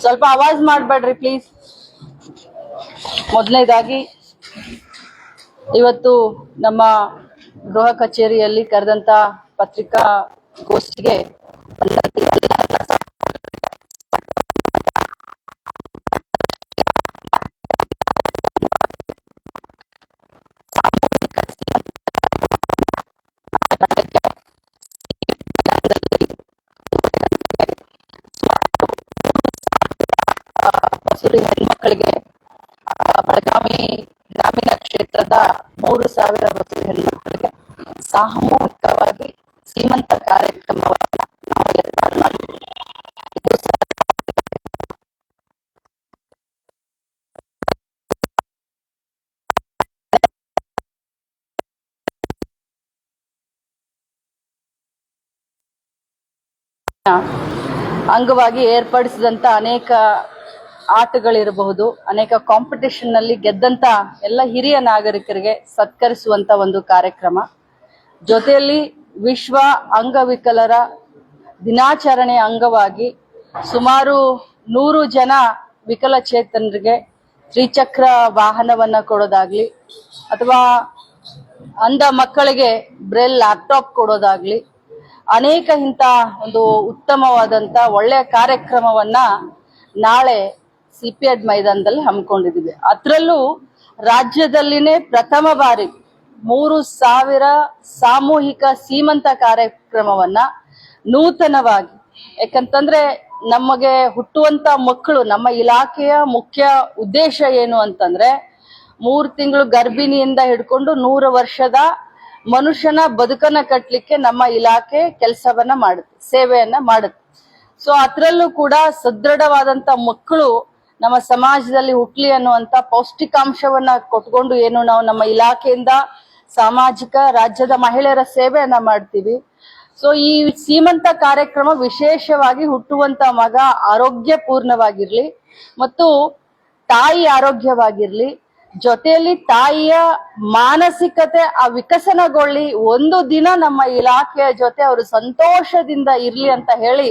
ಸ್ವಲ್ಪ ಆವಾಜ್ ಮಾಡಬೇಡ್ರಿ ಪ್ಲೀಸ್. ಮೊದಲನೇದಾಗಿ ಇವತ್ತು ನಮ್ಮ ಗೃಹ ಕಚೇರಿಯಲ್ಲಿ ಕರೆದಂತ ಪತ್ರಿಕಾಗೋಷ್ಠಿಗೆ ಹೆಣ್ಮಕ್ಕಳಿಗೆ ಬೆಳಗಾವಿ ಗ್ರಾಮೀಣ ಕ್ಷೇತ್ರದ 3,000 ಬಸರಿ ಹೆಣ್ಮಕ್ಕಳಿಗೆ ಸಾಮೂಹಿಕವಾಗಿ ಸೀಮಂತ ಕಾರ್ಯಕ್ರಮವನ್ನು ನಾವು ಏರ್ಪಾಡು ಮಾಡಿದ್ದೀವಿ. ಅಂಗವಾಗಿ ಏರ್ಪಡಿಸಿದಂತ ಅನೇಕ ಆಟಗಳಿರಬಹುದು, ಅನೇಕ ಕಾಂಪಿಟೇಷನ್ ನಲ್ಲಿ ಗೆದ್ದಂತ ಎಲ್ಲ ಹಿರಿಯ ನಾಗರಿಕರಿಗೆ ಸತ್ಕರಿಸುವಂತ ಒಂದು ಕಾರ್ಯಕ್ರಮ. ಜೊತೆಯಲ್ಲಿ ವಿಶ್ವ ಅಂಗವಿಕಲರ ದಿನಾಚರಣೆಯ ಅಂಗವಾಗಿ ಸುಮಾರು 100 ಜನ ವಿಕಲಚೇತನರಿಗೆ ತ್ರಿಚಕ್ರ ವಾಹನವನ್ನ ಕೊಡೋದಾಗ್ಲಿ ಅಥವಾ ಅಂಧ ಮಕ್ಕಳಿಗೆ ಬ್ರೈಲ್ ಲ್ಯಾಪ್ಟಾಪ್ ಕೊಡೋದಾಗ್ಲಿ ಅನೇಕ ಇಂಥ ಒಂದು ಉತ್ತಮವಾದಂತ ಒಳ್ಳೆಯ ಕಾರ್ಯಕ್ರಮವನ್ನ ನಾಳೆ ಸಿಪಿಎಡ್ ಮೈದಾನದಲ್ಲಿ ಹಮ್ಮಿಕೊಂಡಿದ್ದೀವಿ. ಅದರಲ್ಲೂ ರಾಜ್ಯದಲ್ಲಿನೇ ಪ್ರಥಮ ಬಾರಿ 3,000 ಸಾಮೂಹಿಕ ಸೀಮಂತ ಕಾರ್ಯಕ್ರಮವನ್ನ ನೂತನವಾಗಿ, ಯಾಕಂತಂದ್ರೆ ನಮಗೆ ಹುಟ್ಟುವಂತ ಮಕ್ಕಳು, ನಮ್ಮ ಇಲಾಖೆಯ ಮುಖ್ಯ ಉದ್ದೇಶ ಏನು ಅಂತಂದ್ರೆ 3 ತಿಂಗಳು ಗರ್ಭಿಣಿಯಿಂದ ಹಿಡ್ಕೊಂಡು 100 ವರ್ಷದ ಮನುಷ್ಯನ ಬದುಕನ್ನ ಕಟ್ಟಲಿಕ್ಕೆ ನಮ್ಮ ಇಲಾಖೆ ಕೆಲಸವನ್ನ ಮಾಡುತ್ತೆ, ಸೇವೆಯನ್ನ ಮಾಡುತ್ತೆ. ಸೊ ಅದರಲ್ಲೂ ಕೂಡ ಸದೃಢವಾದಂತ ಮಕ್ಕಳು ನಮ್ಮ ಸಮಾಜದಲ್ಲಿ ಹುಟ್ಲಿ ಅನ್ನುವಂತ ಪೌಷ್ಟಿಕಾಂಶವನ್ನ ಕೊಟ್ಕೊಂಡು ಏನು ನಾವು ನಮ್ಮ ಇಲಾಖೆಯಿಂದ ಸಾಮಾಜಿಕ ರಾಜ್ಯದ ಮಹಿಳೆಯರ ಸೇವೆಯನ್ನ ಮಾಡ್ತೀವಿ. ಸೊ ಈ ಸೀಮಂತ ಕಾರ್ಯಕ್ರಮ ವಿಶೇಷವಾಗಿ ಹುಟ್ಟುವಂತ ಮಗ ಆರೋಗ್ಯಪೂರ್ಣವಾಗಿರ್ಲಿ ಮತ್ತು ತಾಯಿ ಆರೋಗ್ಯವಾಗಿರ್ಲಿ, ಜೊತೆಯಲ್ಲಿ ತಾಯಿಯ ಮಾನಸಿಕತೆ ವಿಕಸನಗೊಳ್ಳಿ, ಒಂದು ದಿನ ನಮ್ಮ ಇಲಾಖೆಯ ಜೊತೆ ಅವರು ಸಂತೋಷದಿಂದ ಇರ್ಲಿ ಅಂತ ಹೇಳಿ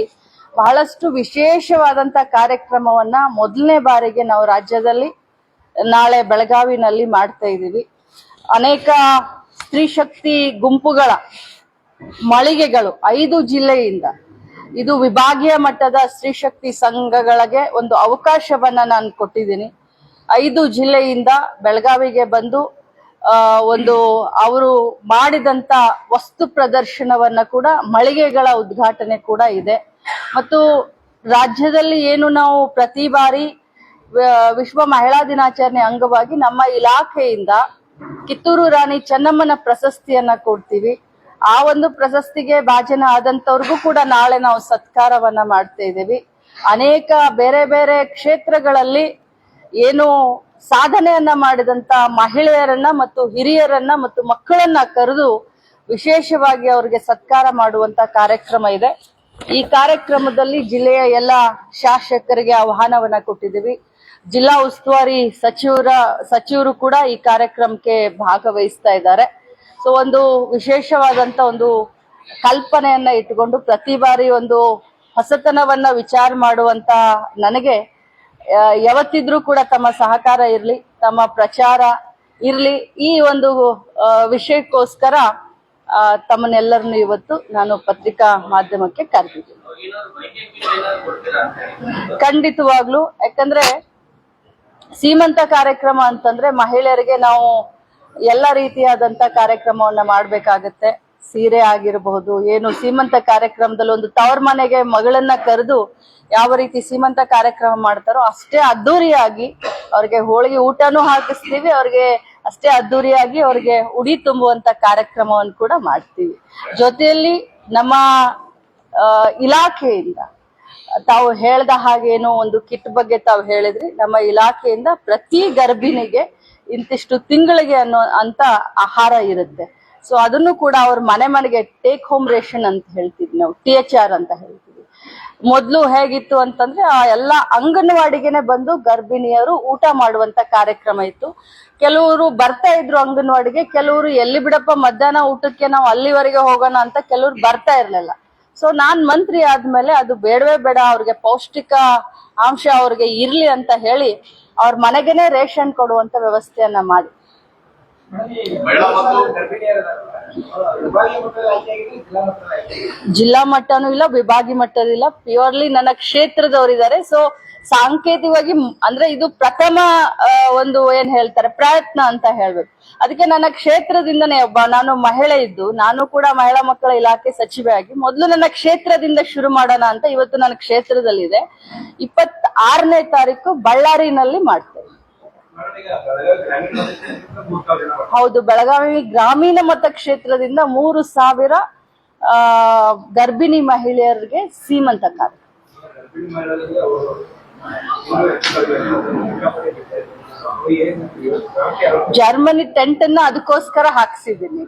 ಬಹಳಷ್ಟು ವಿಶೇಷವಾದಂತ ಕಾರ್ಯಕ್ರಮವನ್ನ ಮೊದಲನೇ ಬಾರಿಗೆ ನಾವು ರಾಜ್ಯದಲ್ಲಿ ನಾಳೆ ಬೆಳಗಾವಿನಲ್ಲಿ ಮಾಡ್ತಾ ಇದ್ದೀವಿ. ಅನೇಕ ಸ್ತ್ರೀ ಶಕ್ತಿ ಗುಂಪುಗಳ ಮಳಿಗೆಗಳು 5 ಜಿಲ್ಲೆಯಿಂದ, ಇದು ವಿಭಾಗೀಯ ಮಟ್ಟದ ಸ್ತ್ರೀ ಶಕ್ತಿ ಸಂಘಗಳಿಗೆ ಒಂದು ಅವಕಾಶವನ್ನ ನಾನು ಕೊಟ್ಟಿದ್ದೀನಿ. 5 ಜಿಲ್ಲೆಯಿಂದ ಬೆಳಗಾವಿಗೆ ಬಂದು ಒಂದು ಅವರು ಮಾಡಿದಂತ ವಸ್ತು ಪ್ರದರ್ಶನವನ್ನ ಕೂಡ, ಮಳಿಗೆಗಳ ಉದ್ಘಾಟನೆ ಕೂಡ ಇದೆ. ಮತ್ತು ರಾಜ್ಯದಲ್ಲಿ ಏನು ನಾವು ಪ್ರತಿ ಬಾರಿ ವಿಶ್ವ ಮಹಿಳಾ ದಿನಾಚರಣೆ ಅಂಗವಾಗಿ ನಮ್ಮ ಇಲಾಖೆಯಿಂದ ಕಿತ್ತೂರು ರಾಣಿ ಚೆನ್ನಮ್ಮನ ಪ್ರಶಸ್ತಿಯನ್ನ ಕೊಡ್ತೀವಿ. ಆ ಒಂದು ಪ್ರಶಸ್ತಿಗೆ ಭಾಜನ ಆದಂತವ್ರಿಗೂ ಕೂಡ ನಾಳೆ ನಾವು ಸತ್ಕಾರವನ್ನ ಮಾಡ್ತಾ ಇದ್ದೀವಿ. ಅನೇಕ ಬೇರೆ ಬೇರೆ ಕ್ಷೇತ್ರಗಳಲ್ಲಿ ಏನು ಸಾಧನೆಯನ್ನ ಮಾಡಿದಂತ ಮಹಿಳೆಯರನ್ನ ಮತ್ತು ಹಿರಿಯರನ್ನ ಮತ್ತು ಮಕ್ಕಳನ್ನ ಕರೆದು ವಿಶೇಷವಾಗಿ ಅವರಿಗೆ ಸತ್ಕಾರ ಮಾಡುವಂತ ಕಾರ್ಯಕ್ರಮ ಇದೆ. ಈ ಕಾರ್ಯಕ್ರಮದಲ್ಲಿ ಜಿಲ್ಲೆಯ ಎಲ್ಲ ಶಾಸಕರಿಗೆ ಆಹ್ವಾನವನ್ನ ಕೊಟ್ಟಿದ್ದೀವಿ. ಜಿಲ್ಲಾ ಉಸ್ತುವಾರಿ ಸಚಿವರು ಕೂಡ ಈ ಕಾರ್ಯಕ್ರಮಕ್ಕೆ ಭಾಗವಹಿಸ್ತಾ ಇದ್ದಾರೆ. ಸೊ ಒಂದು ವಿಶೇಷವಾದಂತ ಒಂದು ಕಲ್ಪನೆಯನ್ನ ಇಟ್ಟುಕೊಂಡು ಪ್ರತಿ ಬಾರಿ ಒಂದು ಹೊಸತನವನ್ನ ವಿಚಾರ ಮಾಡುವಂತ ನನಗೆ ಯಾವತ್ತಿದ್ರೂ ಕೂಡ ತಮ್ಮ ಸಹಕಾರ ಇರ್ಲಿ, ತಮ್ಮ ಪ್ರಚಾರ ಇರ್ಲಿ, ಈ ಒಂದು ವಿಷಯಕ್ಕೋಸ್ಕರ ತಮ್ಮನ್ನೆಲ್ಲರನ್ನು ಇವತ್ತು ನಾನು ಪತ್ರಿಕಾ ಮಾಧ್ಯಮಕ್ಕೆ ಕರೆದಿದ್ದೀನಿ. ಖಂಡಿತವಾಗ್ಲು, ಯಾಕಂದ್ರೆ ಸೀಮಂತ ಕಾರ್ಯಕ್ರಮ ಅಂತಂದ್ರೆ ಮಹಿಳೆಯರಿಗೆ ನಾವು ಎಲ್ಲ ರೀತಿಯಾದಂತ ಕಾರ್ಯಕ್ರಮವನ್ನ ಮಾಡ್ಬೇಕಾಗತ್ತೆ. ಸೀರೆ ಆಗಿರಬಹುದು, ಏನು ಸೀಮಂತ ಕಾರ್ಯಕ್ರಮದಲ್ಲಿ ಒಂದು ತವರ್ ಮನೆಗೆ ಮಗಳನ್ನ ಕರೆದು ಯಾವ ರೀತಿ ಸೀಮಂತ ಕಾರ್ಯಕ್ರಮ ಮಾಡ್ತಾರೋ ಅಷ್ಟೇ ಅದ್ದೂರಿಯಾಗಿ ಅವ್ರಿಗೆ ಹೋಳಿಗೆ ಊಟನೂ ಹಾಕಿಸ್ತೀವಿ, ಅವ್ರಿಗೆ ಅಷ್ಟೇ ಅದ್ದೂರಿಯಾಗಿ ಅವ್ರಿಗೆ ಉಡಿ ತುಂಬುವಂತ ಕಾರ್ಯಕ್ರಮವನ್ನು ಕೂಡ ಮಾಡ್ತೀವಿ. ಜೊತೆಯಲ್ಲಿ ನಮ್ಮ ಇಲಾಖೆಯಿಂದ ತಾವು ಹೇಳ್ದ ಹಾಗೇನೋ ಒಂದು ಕಿಟ್ ಬಗ್ಗೆ ತಾವು ಹೇಳಿದ್ರಿ, ನಮ್ಮ ಇಲಾಖೆಯಿಂದ ಪ್ರತಿ ಗರ್ಭಿಣಿಗೆ ಇಂತಿಷ್ಟು ತಿಂಗಳಿಗೆ ಅಂತ ಆಹಾರ ಇರುತ್ತೆ. ಸೊ ಅದನ್ನು ಕೂಡ ಅವ್ರ ಮನೆಗೆ ಟೇಕ್ ಹೋಮ್ ರೇಷನ್ ಅಂತ ಹೇಳ್ತೀವಿ ನಾವು, THR ಅಂತ ಹೇಳ್ತೀವಿ. ಮೊದ್ಲು ಹೇಗಿತ್ತು ಅಂತಂದ್ರೆ ಆ ಎಲ್ಲ ಅಂಗನವಾಡಿಗೆನೆ ಬಂದು ಗರ್ಭಿಣಿಯರು ಊಟ ಮಾಡುವಂತ ಕಾರ್ಯಕ್ರಮ ಇತ್ತು. ಕೆಲವರು ಬರ್ತಾ ಇದ್ರು ಅಂಗನವಾಡಿಗೆ, ಕೆಲವರು ಎಲ್ಲಿ ಬಿಡಪ್ಪ ಮಧ್ಯಾಹ್ನ ಊಟಕ್ಕೆ ನಾವು ಅಲ್ಲಿವರೆಗೆ ಹೋಗೋಣ ಅಂತ ಕೆಲವರು ಬರ್ತಾ ಇರ್ಲಿಲ್ಲ. ಸೊ ನಾನ್ ಮಂತ್ರಿ ಆದ್ಮೇಲೆ ಅದು ಬೇಡವೇ ಬೇಡ, ಅವ್ರಿಗೆ ಪೌಷ್ಟಿಕ ಅಂಶ ಅವ್ರಿಗೆ ಇರ್ಲಿ ಅಂತ ಹೇಳಿ ಅವ್ರ ಮನೆಗೆನೆ ರೇಷನ್ ಕೊಡುವಂತ ವ್ಯವಸ್ಥೆಯನ್ನ ಮಾಡಿ. ಜಿಲ್ಲಾ ಮಟ್ಟನೂ ಇಲ್ಲ, ವಿಭಾಗಿ ಮಟ್ಟದಿಲ್ಲ, ಪ್ಯೂರ್ಲಿ ನನ್ನ ಕ್ಷೇತ್ರದವರಿದ್ದಾರೆ. ಸೊ ಸಾಂಕೇತಿಕವಾಗಿ ಅಂದ್ರೆ ಇದು ಪ್ರಥಮ ಒಂದು ಏನ್ ಹೇಳ್ತಾರೆ ಪ್ರಯತ್ನ ಅಂತ ಹೇಳ್ಬೇಕು. ಅದಕ್ಕೆ ನನ್ನ ಕ್ಷೇತ್ರದಿಂದನೇ ನಾನು ಮಹಿಳೆ ಇದ್ದು, ನಾನು ಕೂಡ ಮಹಿಳಾ ಮಕ್ಕಳ ಇಲಾಖೆ ಸಚಿವೆ ಆಗಿ ಮೊದಲು ನನ್ನ ಕ್ಷೇತ್ರದಿಂದ ಶುರು ಮಾಡೋಣ ಅಂತ ಇವತ್ತು ನನ್ನ ಕ್ಷೇತ್ರದಲ್ಲಿದೆ. 26ನೇ ತಾರೀಕು ಬಳ್ಳಾರಿನಲ್ಲಿ ಮಾಡ್ತೇವೆ. ಹೌದು, ಬೆಳಗಾವಿ ಗ್ರಾಮೀಣ ಮತಕ್ಷೇತ್ರದಿಂದ 3,000 ಗರ್ಭಿಣಿ ಮಹಿಳೆಯರಿಗೆ ಸೀಮಂತ ಕಾರ್ಯಕ್ರಮ. ಜರ್ಮನಿ ಟೆಂಟ್ ಅನ್ನ ಅದಕ್ಕೋಸ್ಕರ ಹಾಕ್ಸಿದೀನಿ.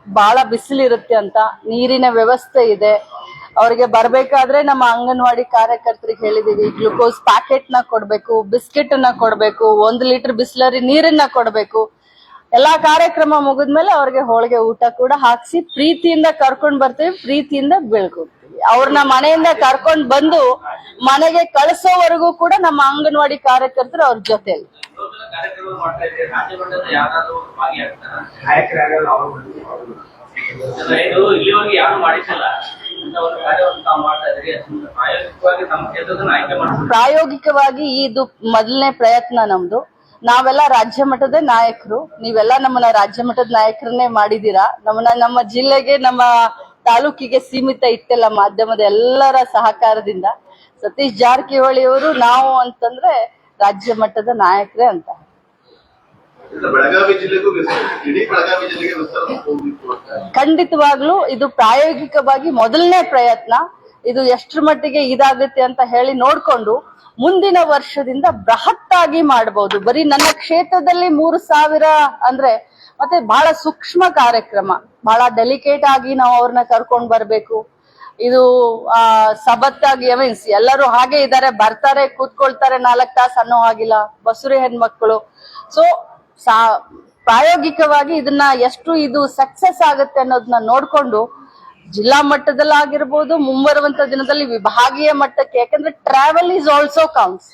ಬಹಳ ಬಿಸಿಲಿರುತ್ತೆ ಅಂತ, ನೀರಿನ ವ್ಯವಸ್ಥೆ ಇದೆ. ಅವ್ರಿಗೆ ಬರ್ಬೇಕಾದ್ರೆ ನಮ್ಮ ಅಂಗನವಾಡಿ ಕಾರ್ಯಕರ್ತರಿಗೆ ಹೇಳಿದೀವಿ, ಗ್ಲುಕೋಸ್ ಪ್ಯಾಕೆಟ್ ನ ಕೊಡ್ಬೇಕು, ಬಿಸ್ಕೆಟ್ ಅನ್ನ ಕೊಡ್ಬೇಕು, 1 ಲೀಟರ್ ಬಿಸ್ಲರಿ ನೀರನ್ನ ಕೊಡ್ಬೇಕು. ಎಲ್ಲಾ ಕಾರ್ಯಕ್ರಮ ಮುಗಿದ್ಮೇಲೆ ಅವ್ರಿಗೆ ಹೋಳಿಗೆ ಊಟ ಕೂಡ ಹಾಕ್ಸಿ ಪ್ರೀತಿಯಿಂದ ಕರ್ಕೊಂಡ್ ಬರ್ತೀವಿ, ಪ್ರೀತಿಯಿಂದ ಬೆಳ್ಕೊಡ್ತೀವಿ. ಅವ್ರನ್ನ ಮನೆಯಿಂದ ಕರ್ಕೊಂಡ್ ಬಂದು ಮನೆಗೆ ಕಳಿಸೋವರೆಗೂ ಕೂಡ ನಮ್ಮ ಅಂಗನವಾಡಿ ಕಾರ್ಯಕರ್ತರು ಅವ್ರ ಜೊತೆಯಲ್ಲಿ. ಪ್ರಾಯೋಗಿಕವಾಗಿ ಇದು ಮೊದಲನೇ ಪ್ರಯತ್ನ ನಮ್ದು. ನಾವೆಲ್ಲ ರಾಜ್ಯ ಮಟ್ಟದ ನಾಯಕರು, ನೀವೆಲ್ಲ ನಮ್ಮನ್ನ ರಾಜ್ಯ ಮಟ್ಟದ ನಾಯಕರನ್ನೇ ಮಾಡಿದೀರಾ. ನಮ್ಮ ಜಿಲ್ಲೆಗೆ, ನಮ್ಮ ತಾಲೂಕಿಗೆ ಸೀಮಿತ ಇಟ್ಟಲ್ಲ, ಮಾಧ್ಯಮದ ಎಲ್ಲರ ಸಹಕಾರದಿಂದ. ಸತೀಶ್ ಜಾರಕಿಹೊಳಿ ಅವರು ನಾವು ಅಂತಂದ್ರೆ ರಾಜ್ಯ ಮಟ್ಟದ ನಾಯಕರೇ ಅಂತ. ಖಂಡಿತವಾಗ್ಲೂ ಇದು ಪ್ರಾಯೋಗಿಕವಾಗಿ ಮೊದಲನೇ ಪ್ರಯತ್ನ. ಇದು ಎಷ್ಟರ ಮಟ್ಟಿಗೆ ಇದಾಗುತ್ತೆ ಅಂತ ಹೇಳಿ ನೋಡ್ಕೊಂಡು ಮುಂದಿನ ವರ್ಷದಿಂದ ಬೃಹತ್ತಾಗಿ ಮಾಡಬಹುದು. ಬರೀ ನನ್ನ ಕ್ಷೇತ್ರದಲ್ಲಿ 3,000 ಅಂದ್ರೆ ಮತ್ತೆ ಬಹಳ ಸೂಕ್ಷ್ಮ ಕಾರ್ಯಕ್ರಮ, ಬಹಳ ಡೆಲಿಕೇಟ್ ಆಗಿ ನಾವು ಅವ್ರನ್ನ ಕರ್ಕೊಂಡ್ ಬರ್ಬೇಕು. ಇದು ಸಬತ್ತಾಗಿ ಮೀನ್ಸ್ ಎಲ್ಲರೂ ಹಾಗೆ ಇದ್ದಾರೆ, ಬರ್ತಾರೆ, ಕೂತ್ಕೊಳ್ತಾರೆ 4 ತಾಸು ಅನ್ನೋ ಹಾಗಿಲ್ಲ, ಬಸುರಿ ಹೆಣ್ಮಕ್ಳು. ಸೊ ಪ್ರಾಯೋಗಿಕವಾಗಿ ಇದನ್ನ ಎಷ್ಟು ಇದು ಸಕ್ಸಸ್ ಆಗುತ್ತೆ ಅನ್ನೋದನ್ನ ನೋಡ್ಕೊಂಡು ಜಿಲ್ಲಾ ಮಟ್ಟದಲ್ಲಾಗಿರ್ಬೋದು, ಮುಂಬರುವಂತ ದಿನದಲ್ಲಿ ವಿಭಾಗೀಯ ಮಟ್ಟಕ್ಕೆ, ಯಾಕಂದ್ರೆ travel is also counts.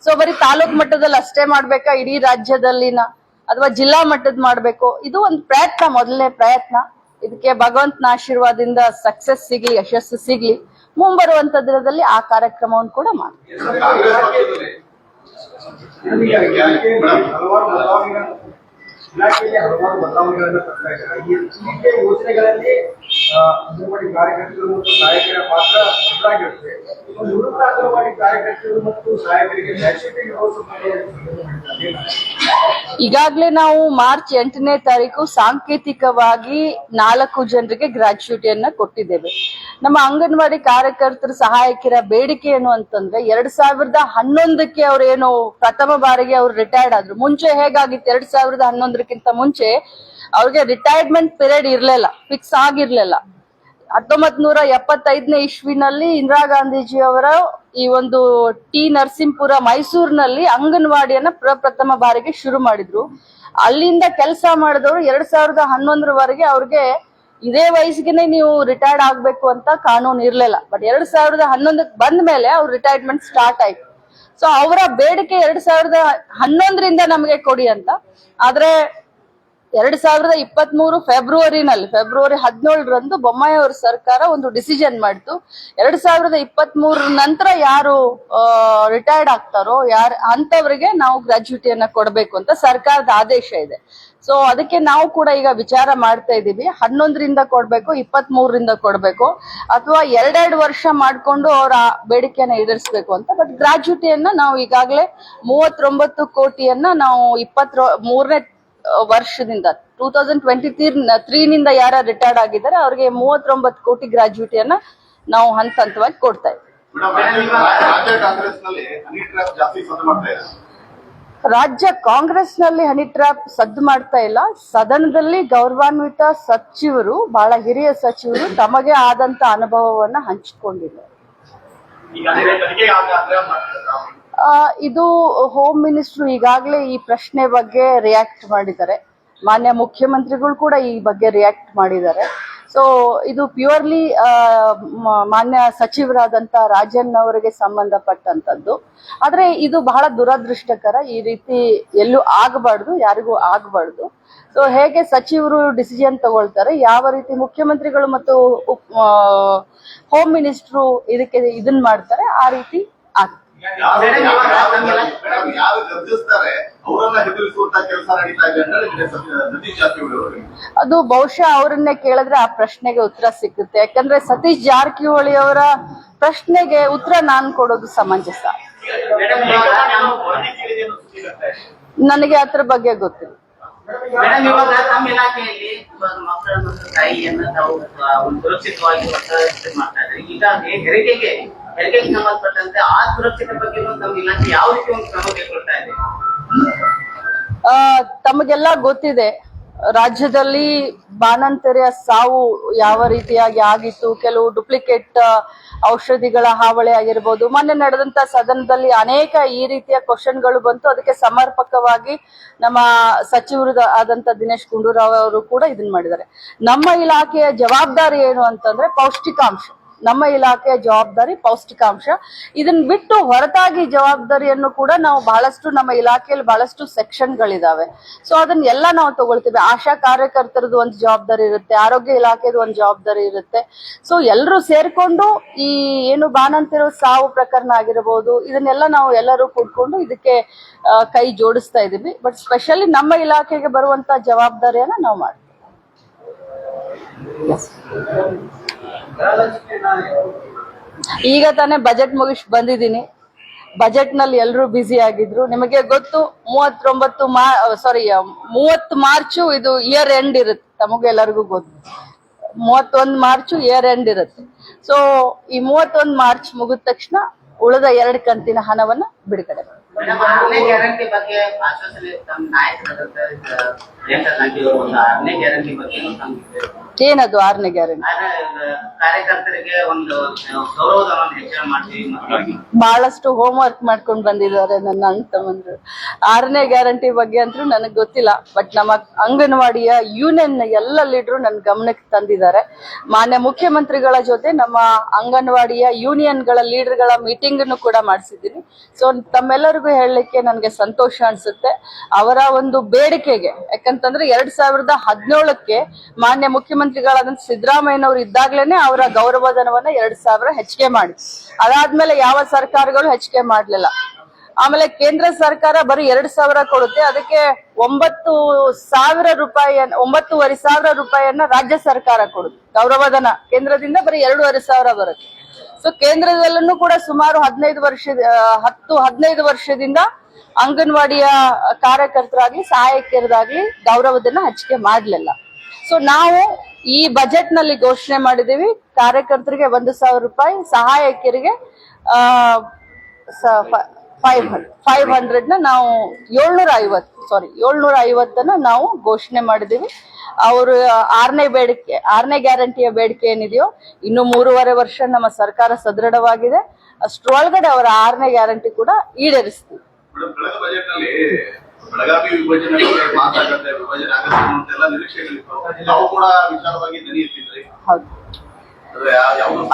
So ಬರೀ ತಾಲೂಕ್ ಮಟ್ಟದಲ್ಲಿ ಅಷ್ಟೇ ಮಾಡ್ಬೇಕಾ, ಇಡೀ ರಾಜ್ಯದಲ್ಲಿನ ಅಥವಾ ಜಿಲ್ಲಾ ಮಟ್ಟದ ಮಾಡ್ಬೇಕು? ಇದು ಒಂದು ಪ್ರಯತ್ನ, ಮೊದಲನೇ ಪ್ರಯತ್ನ. ಇದಕ್ಕೆ ಭಗವಂತನ ಆಶೀರ್ವಾದದಿಂದ ಸಕ್ಸಸ್ ಸಿಗ್ಲಿ, ಯಶಸ್ಸು ಸಿಗ್ಲಿ. ಮುಂಬರುವಂತ ದಿನದಲ್ಲಿ ಆ ಕಾರ್ಯಕ್ರಮವನ್ನು ಕೂಡ ಮಾಡ್ತೀವಿ. ಇಲಾಖೆಯಲ್ಲಿ ಹಲವಾರು ಬದಲಾವಣೆಗಳನ್ನು ತರ್ತಾ ಇದ್ದಾರೆ. ಈ ಯೋಜನೆಗಳಲ್ಲಿ ಅಂಗನವಾಡಿ ಕಾರ್ಯಕರ್ತರು ಮತ್ತು ಸಹಾಯಕರ ಪಾತ್ರ ಬದಲಾಗಿರುತ್ತೆ. ನಿವೃತ್ತ ಅಂಗನವಾಡಿ ಕಾರ್ಯಕರ್ತರು ಮತ್ತು ಸಹಾಯಕರಿಗೆ ಈಗಾಗಲೇ ನಾವು ಮಾರ್ಚ್ 8ನೇ ತಾರೀಕು ಸಾಂಕೇತಿಕವಾಗಿ 4 ಜನರಿಗೆ ಗ್ರಾಚ್ಯುಟಿಯನ್ನ ಕೊಟ್ಟಿದ್ದೇವೆ. ನಮ್ಮ ಅಂಗನವಾಡಿ ಕಾರ್ಯಕರ್ತರ ಸಹಾಯಕರ ಬೇಡಿಕೆ ಏನು ಅಂತಂದ್ರೆ 2011ಕ್ಕೆ ಅವ್ರೇನು ಪ್ರಥಮ ಬಾರಿಗೆ ಅವ್ರು ರಿಟೈರ್ಡ್ ಆದ್ರು. ಮುಂಚೆ ಹೇಗಾಗಿತ್ತು, 2011ಕ್ಕಿಂತ ಮುಂಚೆ ಅವ್ರಿಗೆ ರಿಟೈರ್ಮೆಂಟ್ ಪೀರಿಯಡ್ ಇರ್ಲಿಲ್ಲ, ಫಿಕ್ಸ್ ಆಗಿರ್ಲಿಲ್ಲ. 1975ನೇ ಇಸ್ವಿನಲ್ಲಿ ಇಂದಿರಾ ಗಾಂಧೀಜಿ ಅವರ ಈ ಒಂದು ನರಸೀಪುರ ಮೈಸೂರಿನಲ್ಲಿ ಅಂಗನವಾಡಿಯನ್ನ ಪ್ರಥಮ ಬಾರಿಗೆ ಶುರು ಮಾಡಿದ್ರು. ಅಲ್ಲಿಂದ ಕೆಲಸ ಮಾಡಿದವರು 2011ರವರೆಗೆ ಅವ್ರಿಗೆ ಇದೇ ವಯಸ್ಸಿಗೆ ನೀವು ರಿಟೈರ್ಡ್ ಆಗ್ಬೇಕು ಅಂತ ಕಾನೂನು ಇರ್ಲಿಲ್ಲ. ಬಟ್ 2011ಕ್ಕೆ ಬಂದ ಮೇಲೆ ಅವ್ರ ರಿಟೈರ್ಮೆಂಟ್ ಸ್ಟಾರ್ಟ್ ಆಯ್ತು. ಸೊ ಅವರ ಬೇಡಿಕೆ 2011ರಿಂದ ನಮಗೆ ಕೊಡಿ ಅಂತ. ಆದ್ರೆ 2023 ಫೆಬ್ರವರಿ 17ರಂದು ಬೊಮ್ಮಾಯಿ ಅವರ ಸರ್ಕಾರ ಒಂದು ಡಿಸಿಷನ್ ಮಾಡಿತು. 2023 ನಂತರ ಯಾರು ರಿಟೈರ್ಡ್ ಆಗ್ತಾರೋ ಅಂತವರಿಗೆ ನಾವು ಗ್ರಾಚ್ಯುಟಿಯನ್ನ ಕೊಡಬೇಕು ಅಂತ ಸರ್ಕಾರದ ಆದೇಶ ಇದೆ. ಸೊ ಅದಕ್ಕೆ ನಾವು ಕೂಡ ಈಗ ವಿಚಾರ ಮಾಡ್ತಾ ಇದೀವಿ. 11ರಿಂದ ಕೊಡ್ಬೇಕು, 23ರಿಂದ ಕೊಡ್ಬೇಕು, ಅಥವಾ 2 ವರ್ಷ ಮಾಡ್ಕೊಂಡು ಅವರ ಬೇಡಿಕೆಯನ್ನ ಈಡೇರಿಸಬೇಕು ಅಂತ. ಬಟ್ ಗ್ರಾಚ್ಯುಟಿಯನ್ನ ನಾವು ಈಗಾಗಲೇ 39 ಕೋಟಿಯನ್ನ ನಾವು 23ನೇ ವರ್ಷದಿಂದ 2023ನಿಂದ ಯಾರ ರಿಟೈರ್ಡ್ ಆಗಿದ್ದಾರೆ ಅವ್ರಿಗೆ 39 ಕೋಟಿ ಗ್ರಾಚ್ಯುಟಿಯನ್ನ ನಾವು ಹಂತವಾಗಿ ಕೊಡ್ತಾ ಇದ್ದೀವಿ. ರಾಜ್ಯ ಕಾಂಗ್ರೆಸ್ನಲ್ಲಿ ಹನಿ ಟ್ರ್ಯಾಪ್ ಸದ್ದು ಮಾಡ್ತಾ ಇಲ್ಲ. ಸದನದಲ್ಲಿ ಗೌರವಾನ್ವಿತ ಸಚಿವರು, ಬಹಳ ಹಿರಿಯ ಸಚಿವರು ತಮಗೆ ಆದಂತ ಅನುಭವವನ್ನ ಹಂಚಿಕೊಂಡಿದ್ದಾರೆ. ಇದು ಹೋಮ್ ಮಿನಿಸ್ಟ್ರು ಈಗಾಗಲೇ ಈ ಪ್ರಶ್ನೆ ಬಗ್ಗೆ ರಿಯಾಕ್ಟ್ ಮಾಡಿದ್ದಾರೆ. ಮಾನ್ಯ ಮುಖ್ಯಮಂತ್ರಿಗಳು ಕೂಡ ಈ ಬಗ್ಗೆ ರಿಯಾಕ್ಟ್ ಮಾಡಿದ್ದಾರೆ. ಸೊ ಇದು ಪ್ಯೂರ್ಲಿ ಮಾನ್ಯ ಸಚಿವರಾದಂತ ರಾಜನ್ ಅವರಿಗೆ ಸಂಬಂಧಪಟ್ಟಂತದ್ದು. ಆದ್ರೆ ಇದು ಬಹಳ ದುರದೃಷ್ಟಕರ. ಈ ರೀತಿ ಎಲ್ಲೂ ಆಗಬಾರ್ದು, ಯಾರಿಗೂ ಆಗಬಾರ್ದು. ಸೊ ಹೇಗೆ ಸಚಿವರು ಡಿಸಿಷನ್ ತಗೊಳ್ತಾರೆ, ಯಾವ ರೀತಿ ಮುಖ್ಯಮಂತ್ರಿಗಳು ಮತ್ತು ಹೋಮ್ ಮಿನಿಸ್ಟ್ರು ಇದನ್ನ ಮಾಡ್ತಾರೆ, ಆ ರೀತಿ ಆಗುತ್ತೆ. ಅದು ಬಹುಶಃ ಅವರನ್ನೇ ಕೇಳಿದ್ರೆ ಆ ಪ್ರಶ್ನೆಗೆ ಉತ್ತರ ಸಿಗುತ್ತೆ. ಯಾಕಂದ್ರೆ ಸತೀಶ್ ಜಾರಕಿಹೊಳಿ ಅವರ ಪ್ರಶ್ನೆಗೆ ಉತ್ತರ ನಾನು ಕೊಡೋದು ಸಮಂಜಸ. ನನಗೆ ಅದ್ರ ಬಗ್ಗೆ ಗೊತ್ತಿಲ್ಲ. ಮೇಡಮ್, ಇವಾಗ ನಮ್ಮ ಇಲಾಖೆಯಲ್ಲಿ ಮಕ್ಕಳ ಮತ್ತು ತಾಯಿಯನ್ನ ನಾವು ಸುರಕ್ಷಿತವಾಗಿ ಮಾಡ್ತಾ ಇದ್ದಾರೆ. ಈಗ ಹೆರಿಗೆಗೆ ಸಂಬಂಧಪಟ್ಟಂತೆ ಆ ಸುರಕ್ಷತೆ ಬಗ್ಗೆ ನಮ್ಮ ಇಲಾಖೆ ಯಾವ ರೀತಿ ಒಂದು ಕ್ರಮ ಕೈಗೊಳ್ತಾ ಇದೆ? ತಮಗೆಲ್ಲ ಗೊತ್ತಿದೆ, ರಾಜ್ಯದಲ್ಲಿ ಬಾಣಂತಿಯರ ಸಾವು ಯಾವ ರೀತಿಯಾಗಿ ಆಗಿತ್ತು. ಕೆಲವು ಡುಪ್ಲಿಕೇಟ್ ಔಷಧಿಗಳ ಹಾವಳಿ ಆಗಿರ್ಬೋದು. ಮೊನ್ನೆ ನಡೆದಂತ ಸದನದಲ್ಲಿ ಅನೇಕ ಈ ರೀತಿಯ ಕ್ವಶನ್ಗಳು ಬಂತು. ಅದಕ್ಕೆ ಸಮರ್ಪಕವಾಗಿ ನಮ್ಮ ಸಚಿವರು ಆದಂತ ದಿನೇಶ್ ಗುಂಡೂರಾವ್ ಅವರು ಕೂಡ ಇದನ್ನ ಮಾಡಿದ್ದಾರೆ. ನಮ್ಮ ಇಲಾಖೆಯ ಜವಾಬ್ದಾರಿ ಏನು ಅಂತಂದ್ರೆ ಪೌಷ್ಟಿಕಾಂಶ. ನಮ್ಮ ಇಲಾಖೆಯ ಜವಾಬ್ದಾರಿ ಪೌಷ್ಟಿಕಾಂಶ. ಇದನ್ನ ಬಿಟ್ಟು ಹೊರತಾಗಿ ಜವಾಬ್ದಾರಿಯನ್ನು ಕೂಡ ನಾವು ಬಹಳಷ್ಟು ನಮ್ಮ ಇಲಾಖೆಯಲ್ಲಿ ಬಹಳಷ್ಟು ಸೆಕ್ಷನ್ಗಳಿದಾವೆ. ಸೊ ಅದನ್ನೆಲ್ಲ ನಾವು ತಗೊಳ್ತೀವಿ. ಆಶಾ ಕಾರ್ಯಕರ್ತರದ್ದು ಒಂದು ಜವಾಬ್ದಾರಿ ಇರುತ್ತೆ, ಆರೋಗ್ಯ ಇಲಾಖೆದು ಒಂದು ಜವಾಬ್ದಾರಿ ಇರುತ್ತೆ. ಸೊ ಎಲ್ಲರೂ ಸೇರ್ಕೊಂಡು ಈ ಏನು ಬಾಣಂತಿರೋ ಸಾವು ಪ್ರಕರಣ ಆಗಿರಬಹುದು, ಇದನ್ನೆಲ್ಲ ನಾವು ಎಲ್ಲರೂ ಕೂಡ್ಕೊಂಡು ಇದಕ್ಕೆ ಕೈ ಜೋಡಿಸ್ತಾ ಇದೀವಿ. ಬಟ್ ಸ್ಪೆಷಲಿ ನಮ್ಮ ಇಲಾಖೆಗೆ ಬರುವಂತ ಜವಾಬ್ದಾರಿಯನ್ನ ನಾವು ಮಾಡ್ತೀವಿ. ಈಗ ತಾನೇ ಬಜೆಟ್ ಮುಗಿಸ್ ಬಂದಿದ್ದೀನಿ. ಬಜೆಟ್ ನಲ್ಲಿ ಎಲ್ಲರೂ ಬ್ಯುಸಿ ಆಗಿದ್ರು. ನಿಮಗೆ ಗೊತ್ತು, 30 ಮಾರ್ಚು ಇದು ಇಯರ್ ಎಂಡ್ ಇರುತ್ತೆ. ತಮಗೆಲ್ಲರಿಗೂ ಗೊತ್ತು, 31 ಮಾರ್ಚು ಇಯರ್ ಎಂಡ್ ಇರುತ್ತೆ. ಸೊ ಈ 31 ಮಾರ್ಚ್ ಮುಗಿದ ತಕ್ಷಣ ಉಳಿದ 2 ಕಂತಿನ ಹಣವನ್ನ ಬಿಡುಗಡೆ ಮಾಡಿ. ಗ್ಯಾರಂಟಿ ಬಗ್ಗೆ ಆಶ್ವಾಸನೆ ತಮ್ಮ ಗ್ಯಾರಂಟಿ ಬಗ್ಗೆ ಏನದು 6ನೇ ಗ್ಯಾರಂಟಿ? ಕಾರ್ಯಕರ್ತರಿಗೆ ಒಂದು ಗೌರವಧನವನ್ನು ಹೆಚ್ಚಳ ಮಾಡ್ತೀವಿ. ಬಹಳಷ್ಟು ಹೋಮ್ ವರ್ಕ್ ಮಾಡ್ಕೊಂಡು ಬಂದಿದ್ದಾರೆ ನನ್ನ ಅಣ್ಣ ತಮ್ಮಂದ್ರು. 6ನೇ ಗ್ಯಾರಂಟಿ ಬಗ್ಗೆ ಅಂತೂ ನನಗೆ ಗೊತ್ತಿಲ್ಲ. ಬಟ್ ನಮ್ಮ ಅಂಗನವಾಡಿಯ ಯೂನಿಯನ್ ಎಲ್ಲ ಲೀಡರು ನನ್ನ ಗಮನಕ್ಕೆ ತಂದಿದ್ದಾರೆ. ಮಾನ್ಯ ಮುಖ್ಯಮಂತ್ರಿಗಳ ಜೊತೆ ನಮ್ಮ ಅಂಗನವಾಡಿಯ ಯೂನಿಯನ್ಗಳ ಲೀಡರ್ಗಳ ಮೀಟಿಂಗ್ ಅನ್ನು ಕೂಡ ಮಾಡಿಸಿದ್ದೀನಿ. ಸೊ ತಮ್ಮೆಲ್ಲರಿಗೂ ಹೇಳಲಿಕ್ಕೆ ನನಗೆ ಸಂತೋಷ ಅನ್ಸುತ್ತೆ. ಅವರ ಒಂದು ಬೇಡಿಕೆಗೆ, ಯಾಕಂತಂದ್ರೆ 2017ಕ್ಕೆ ಮಾನ್ಯ ಮುಖ್ಯಮಂತ್ರಿಗಳಾದಂತ ಸಿದ್ದರಾಮಯ್ಯನವರು ಇದ್ದಾಗ್ಲೇನೆ ಅವರ ಗೌರವಧನವನ್ನ 2,000 ಹೆಚ್ಚಿಗೆ ಮಾಡಿ, ಅದಾದ್ಮೇಲೆ ಯಾವ ಸರ್ಕಾರಗಳು ಹೆಚ್ಚಿಗೆ ಮಾಡ್ಲಿಲ್ಲ. ಆಮೇಲೆ ಕೇಂದ್ರ ಸರ್ಕಾರ ಬರೀ 2,000 ಕೊಡುತ್ತೆ. ಅದಕ್ಕೆ 9,000 ರೂಪಾಯಿ, 9,500 ರೂಪಾಯಿಯನ್ನ ರಾಜ್ಯ ಸರ್ಕಾರ ಕೊಡುತ್ತೆ ಗೌರವಧನ. ಕೇಂದ್ರದಿಂದ ಬರೀ 2,500 ಬರುತ್ತೆ. ಸೊ ಕೇಂದ್ರದಲ್ಲೂ ಕೂಡ ಸುಮಾರು 15 ವರ್ಷದಿಂದ ಅಂಗನವಾಡಿಯ ಕಾರ್ಯಕರ್ತರಾಗ್ಲಿ ಸಹಾಯಕಿಯರಾಗ್ಲಿ ಗೌರವಧನ ಹಂಚಿಕೆ ಮಾಡ್ಲಿಲ್ಲ. ಸೊ ನಾವು ಈ ಬಜೆಟ್ ನಲ್ಲಿ ಘೋಷಣೆ ಮಾಡಿದೀವಿ, ಕಾರ್ಯಕರ್ತರಿಗೆ 1,000 ರೂಪಾಯಿ, ಸಹಾಯಕಿಯರಿಗೆ 500 ನಾವು 750 ನಾವು ಘೋಷಣೆ ಮಾಡಿದೀವಿ. ಅವರು 6ನೇ ಗ್ಯಾರಂಟಿಯ ಬೇಡಿಕೆ ಏನಿದೆಯೋ, ಇನ್ನು 3.5 ವರ್ಷ ನಮ್ಮ ಸರ್ಕಾರ ಸದೃಢವಾಗಿದೆ. ಅಷ್ಟರೊಳಗಡೆ ಅವರ 6ನೇ ಗ್ಯಾರಂಟಿ ಕೂಡ ಈಡೇರಿಸ್ತೀವಿ. ಬೆಳಗಾವಿ ವಿಭಜನೆ ಮಾತಾಗುತ್ತೆ, ವಿಭಜನೆ ಆಗುತ್ತೆ ಅಂತೆಲ್ಲ ನಿರೀಕ್ಷೆಗಳಿತ್ತು. ನಾವು ಕೂಡ ವಿಚಾರವಾಗಿ ಧ್ವನಿ ಎತ್ತಿದ್ರಿ. ಹೌದು,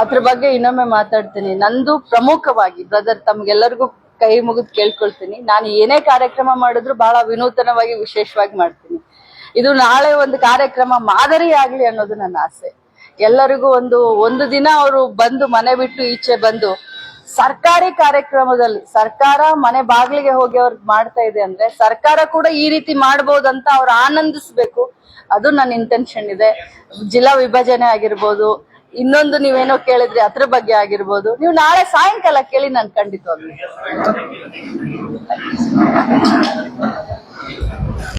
ಅದ್ರ ಬಗ್ಗೆ ಇನ್ನೊಮ್ಮೆ ಮಾತಾಡ್ತೀನಿ. ನಂದು ಪ್ರಮುಖವಾಗಿ ಬ್ರದರ್ ತಮ್ಗೆಲ್ಲರಿಗೂ ಕೈ ಮುಗಿದು ಕೇಳ್ಕೊಳ್ತೀನಿ, ನಾನು ಏನೇ ಕಾರ್ಯಕ್ರಮ ಮಾಡಿದ್ರು ಬಹಳ ವಿನೂತನವಾಗಿ ವಿಶೇಷವಾಗಿ ಮಾಡ್ತೀನಿ. ಇದು ನಾಳೆ ಒಂದು ಕಾರ್ಯಕ್ರಮ ಮಾದರಿ ಆಗ್ಲಿ ಅನ್ನೋದು ನನ್ನ ಆಸೆ. ಎಲ್ಲರಿಗೂ ಒಂದು ದಿನ ಅವರು ಬಂದು ಮನೆ ಬಿಟ್ಟು ಈಚೆ ಬಂದು ಸರ್ಕಾರಿ ಕಾರ್ಯಕ್ರಮದಲ್ಲಿ ಸರ್ಕಾರ ಮನೆ ಬಾಗಿಲಿಗೆ ಹೋಗಿ ಅವ್ರು ಮಾಡ್ತಾ ಇದೆ ಅಂದ್ರೆ ಸರ್ಕಾರ ಕೂಡ ಈ ರೀತಿ ಮಾಡ್ಬೋದಂತ ಅವ್ರು ಆನಂದಿಸ್ಬೇಕು. ಅದು ನನ್ನ ಇಂಟೆನ್ಷನ್ ಇದೆ. ಜಿಲ್ಲಾ ವಿಭಜನೆ ಆಗಿರ್ಬೋದು, ಇನ್ನೊಂದು ನೀವೇನೋ ಕೇಳಿದ್ರಿ ಅದ್ರ ಬಗ್ಗೆ ಆಗಿರ್ಬೋದು, ನೀವು ನಾಳೆ ಸಾಯಂಕಾಲ ಕೇಳಿ ನಾನು ಖಂಡಿತವಾಗ್ಲೂ